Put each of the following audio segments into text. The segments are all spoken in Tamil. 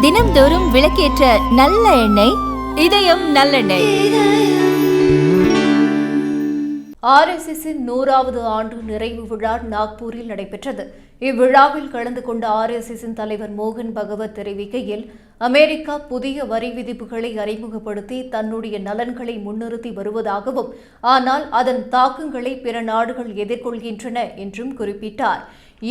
தினம்தோறும் விளக்கேற்ற நல்ல எண்ணெய் இதயம் நல்லெண்ணெய். RSSின் 100வது ஆண்டு நிறைவு விழா நாக்பூரில் நடைபெற்றது. இவ்விழாவில் கலந்து கொண்ட RSSின் தலைவர் மோகன் பகவத் தெரிவிக்கையில், அமெரிக்கா புதிய வரி விதிப்புகளை அறிமுகப்படுத்தி தன்னுடைய நலன்களை முன்னிறுத்தி வருவதாகவும், ஆனால் அதன் தாக்கங்களை பிற நாடுகள் எதிர்கொள்கின்றன என்றும் குறிப்பிட்டார்.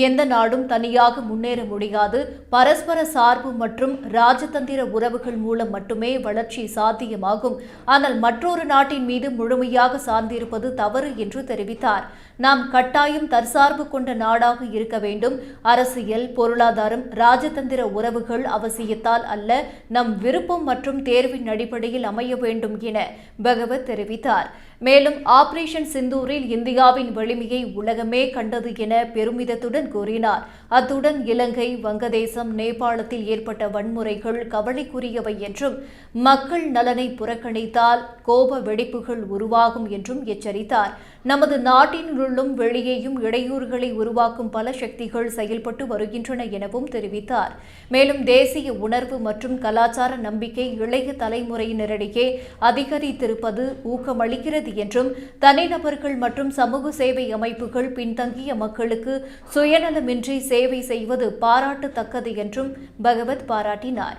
எந்த நாடும் தனியாக முன்னேற முடியாது. பரஸ்பர சார்பு மற்றும் ராஜதந்திர உறவுகள் மூலம் மட்டுமே வளர்ச்சி சாத்தியமாகும். ஆனால் மற்றொரு நாட்டின் மீது முழுமையாக சார்ந்திருப்பது தவறு என்று தெரிவித்தார். நாம் கட்டாயம் தற்சார்பு கொண்ட நாடாக இருக்க வேண்டும். அரசியல், பொருளாதாரம், ராஜதந்திர உறவுகள் அவசியத்தால் அல்ல, நம் விருப்பம் மற்றும் தேர்வின் அடிப்படையில் அமைய வேண்டும் என பகவத் தெரிவித்தார். மேலும் ஆபரேஷன் சிந்தூரில் இந்தியாவின் வலிமையை உலகமே கண்டது என பெருமிதத்துடன் கூறினார். அத்துடன் இலங்கை, வங்கதேசம், நேபாளத்தில் ஏற்பட்ட வன்முறைகள் கவலைக்குரியவை என்றும், மக்கள் நலனை புறக்கணித்தால் கோப வெடிப்புகள் உருவாகும் என்றும் எச்சரித்தார். நமது நாட்டினுள்ளும் வெளியேயும் இடையூறுகளை உருவாக்கும் பல சக்திகள் செயல்பட்டு வருகின்றன எனவும் தெரிவித்தார். மேலும் தேசிய உணர்வு மற்றும் கலாச்சார நம்பிக்கை இளைய தலைமுறையினரிடையே அதிகரித்திருப்பது ஊக்கமளிக்கிறது என்றும், தனிநபர்கள் மற்றும் சமூக சேவை அமைப்புகள் பின்தங்கிய மக்களுக்கு சுயநலமின்றி சேவை செய்வது பாராட்டத்தக்கது என்றும் பகவத் பாராட்டினார்.